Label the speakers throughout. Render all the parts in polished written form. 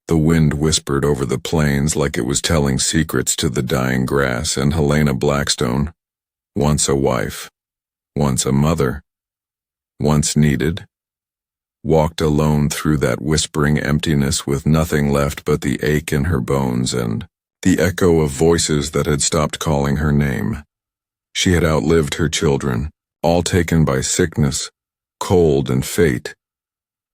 Speaker 1: The wind whispered over the plains like it was telling secrets to the dying grass, and Helena Blackstone, once a wife, once a mother, once needed, walked alone through that whispering emptiness with nothing left but the ache in her bones and the echo of voices that had stopped calling her name. She had outlived her children, all taken by sickness, cold, and fate,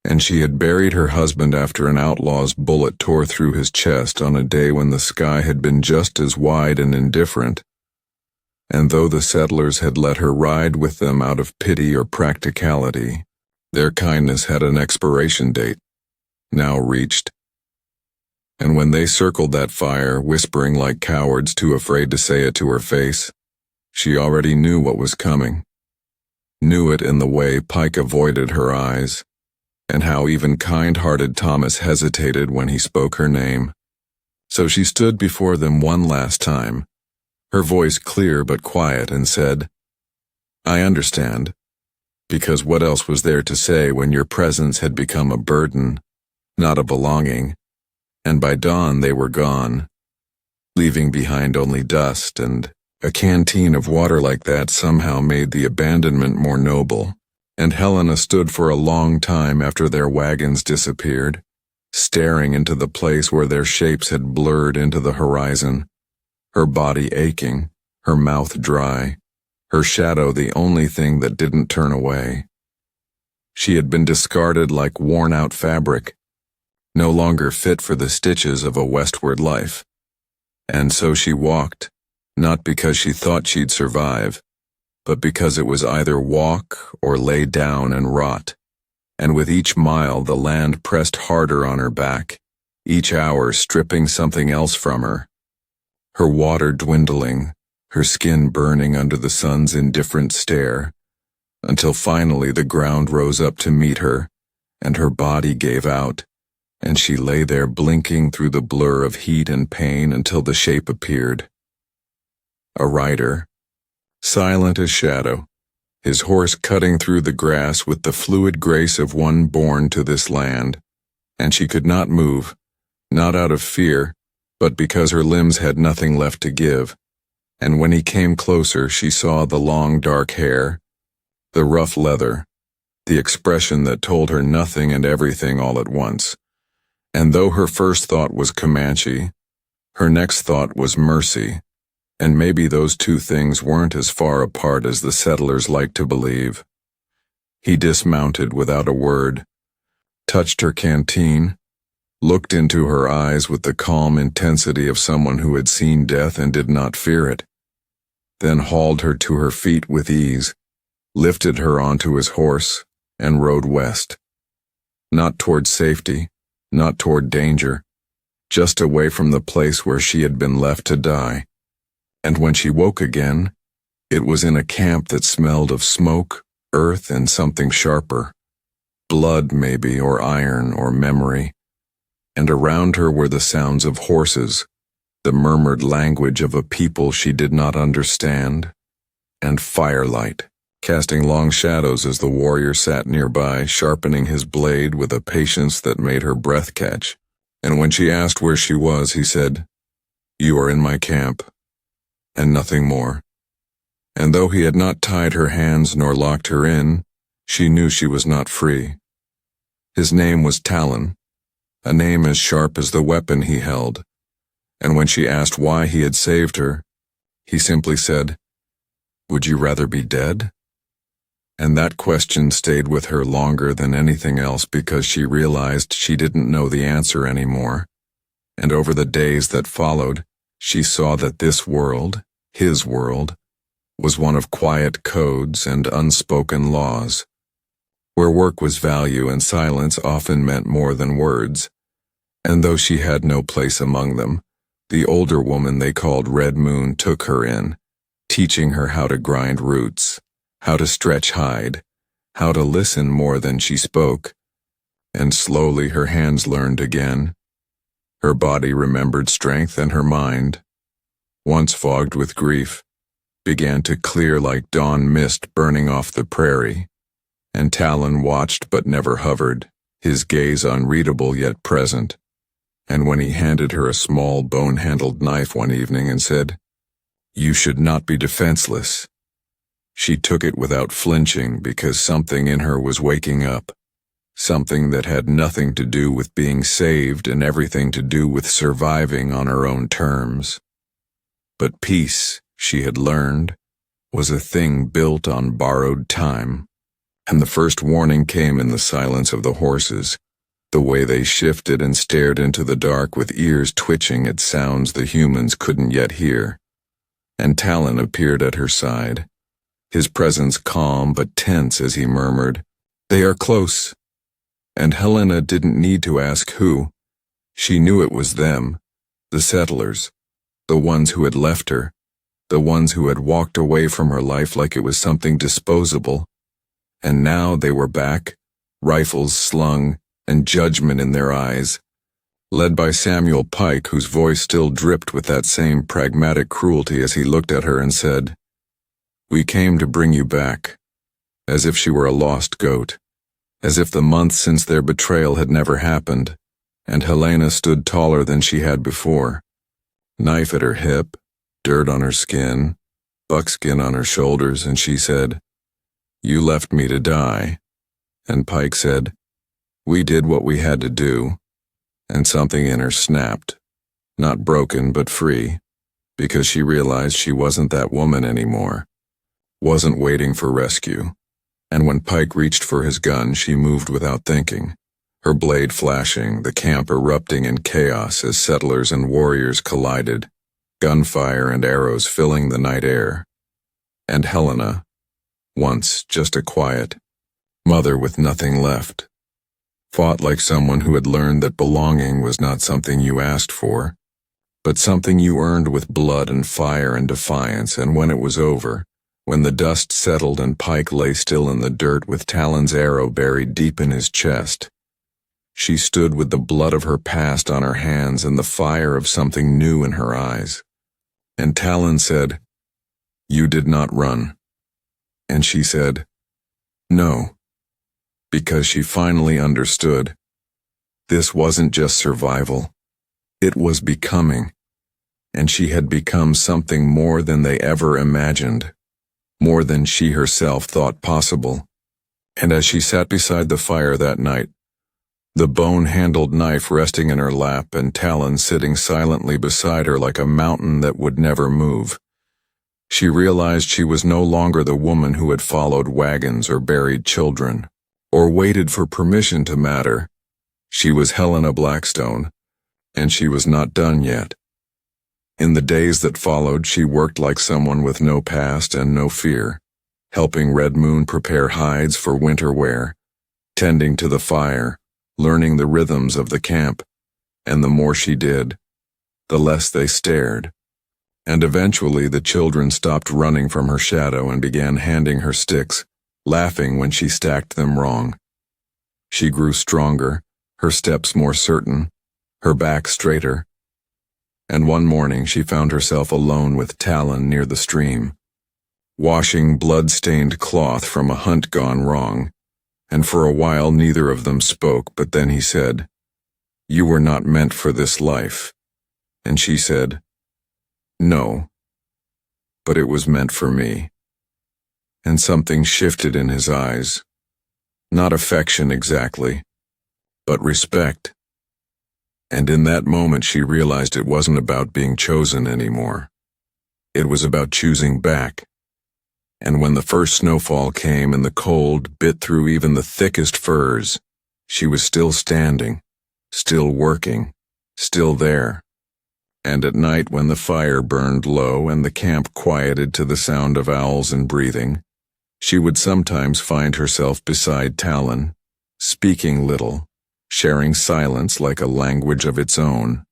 Speaker 1: and she had buried her husband after an outlaw's bullet tore through his chest on a day when the sky had been just as wide and indifferent. And though the settlers had let her ride with them out of pity or practicality, their kindness had an expiration date, now reached. And when they circled that fire, whispering like cowards too afraid to say it to her face, she already knew what was coming. Knew it in the way Pike avoided her eyes, and how even kind-hearted Thomas hesitated when he spoke her name. So she stood before them one last time, her voice clear but quiet, and said, "I understand, because what else was there to say when your presence had become a burden, not a belonging, and by dawn they were gone, leaving behind only dust, and a canteen of water like that somehow made the abandonment more noble." And Helena stood for a long time after their wagons disappeared, staring into the place where their shapes had blurred into the horizon, her body aching, her mouth dry, her shadow the only thing that didn't turn away. She had been discarded like worn-out fabric, no longer fit for the stitches of a westward life. And so she walked, not because she thought she'd survive, but because it was either walk or lay down and rot, and with each mile the land pressed harder on her back, each hour stripping something else from her, her water dwindling, her skin burning under the sun's indifferent stare, until finally the ground rose up to meet her, and her body gave out, and she lay there blinking through the blur of heat and pain until the shape appeared. A rider, silent as shadow, his horse cutting through the grass with the fluid grace of one born to this land, and she could not move, not out of fear, but because her limbs had nothing left to give, and when he came closer she saw the long dark hair, the rough leather, the expression that told her nothing and everything all at once, and though her first thought was Comanche, her next thought was mercy. And maybe those two things weren't as far apart as the settlers liked to believe. He dismounted without a word, touched her canteen, looked into her eyes with the calm intensity of someone who had seen death and did not fear it, then hauled her to her feet with ease, lifted her onto his horse, and rode west. Not toward safety, not toward danger, just away from the place where she had been left to die. And when she woke again, it was in a camp that smelled of smoke, earth, and something sharper. Blood, maybe, or iron, or memory. And around her were the sounds of horses, the murmured language of a people she did not understand, and firelight, casting long shadows as the warrior sat nearby, sharpening his blade with a patience that made her breath catch. And when she asked where she was, he said, "You are in my camp," and nothing more. And though he had not tied her hands nor locked her in, she knew she was not free. His name was Talon, a name as sharp as the weapon he held, and when she asked why he had saved her, he simply said, "Would you rather be dead?" And that question stayed with her longer than anything else because she realized she didn't know the answer anymore, and over the days that followed, she saw that this world, his world, was one of quiet codes and unspoken laws, where work was value and silence often meant more than words. And though she had no place among them, the older woman they called Red Moon took her in, teaching her how to grind roots, how to stretch hide, how to listen more than she spoke, and slowly her hands learned again. Her body remembered strength, and her mind, once fogged with grief, began to clear like dawn mist burning off the prairie, and Talon watched but never hovered, his gaze unreadable yet present, and when he handed her a small bone-handled knife one evening and said, "You should not be defenseless," she took it without flinching because something in her was waking up, something that had nothing to do with being saved and everything to do with surviving on her own terms. But peace, she had learned, was a thing built on borrowed time, and the first warning came in the silence of the horses, the way they shifted and stared into the dark with ears twitching at sounds the humans couldn't yet hear. And Talon appeared at her side, his presence calm but tense as he murmured, "They are close." And Helena didn't need to ask who. She knew it was them, the settlers, the ones who had left her, the ones who had walked away from her life like it was something disposable. And now they were back, rifles slung, and judgment in their eyes, led by Samuel Pike, whose voice still dripped with that same pragmatic cruelty as he looked at her and said, "We came to bring you back," as if she were a lost goat, as if the months since their betrayal had never happened, and Helena stood taller than she had before, knife at her hip, dirt on her skin, buckskin on her shoulders, and she said, "You left me to die," and Pike said, "We did what we had to do," and something in her snapped, not broken but free, because she realized she wasn't that woman anymore, wasn't waiting for rescue. And when Pike reached for his gun, she moved without thinking, her blade flashing, the camp erupting in chaos as settlers and warriors collided, gunfire and arrows filling the night air. And Helena, once just a quiet mother with nothing left, fought like someone who had learned that belonging was not something you asked for, but something you earned with blood and fire and defiance. And when it was over, when the dust settled and Pike lay still in the dirt with Talon's arrow buried deep in his chest, she stood with the blood of her past on her hands and the fire of something new in her eyes. And Talon said, "You did not run." And she said, "No," because she finally understood. This wasn't just survival. It was becoming, and she had become something more than they ever imagined, more than she herself thought possible. And as she sat beside the fire that night, the bone-handled knife resting in her lap and Talon sitting silently beside her like a mountain that would never move, she realized she was no longer the woman who had followed wagons or buried children, or waited for permission to matter. She was Helena Blackstone, and she was not done yet. In the days that followed, she worked like someone with no past and no fear, helping Red Moon prepare hides for winter wear, tending to the fire, learning the rhythms of the camp, and the more she did, the less they stared. And eventually the children stopped running from her shadow and began handing her sticks, laughing when she stacked them wrong. She grew stronger, her steps more certain, her back straighter. And one morning she found herself alone with Talon near the stream, washing blood-stained cloth from a hunt gone wrong, and for a while neither of them spoke, but then he said, "You were not meant for this life." And she said, "No, but it was meant for me." And something shifted in his eyes, not affection exactly, but respect. And in that moment she realized it wasn't about being chosen anymore. It was about choosing back. And when the first snowfall came and the cold bit through even the thickest furs, she was still standing, still working, still there. And at night when the fire burned low and the camp quieted to the sound of owls and breathing, she would sometimes find herself beside Talon, speaking little, sharing silence like a language of its own.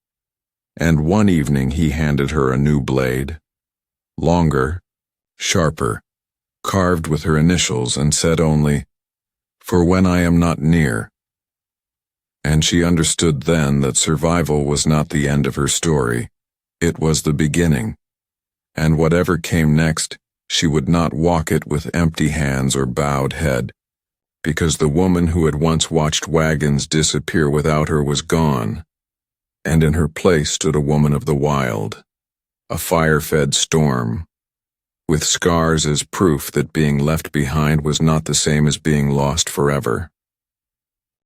Speaker 1: And one evening he handed her a new blade, longer, sharper, carved with her initials, and said only, "For when I am not near." And she understood then that survival was not the end of her story, it was the beginning. And whatever came next, she would not walk it with empty hands or bowed head, because the woman who had once watched wagons disappear without her was gone, and in her place stood a woman of the wild, a fire-fed storm, with scars as proof that being left behind was not the same as being lost forever.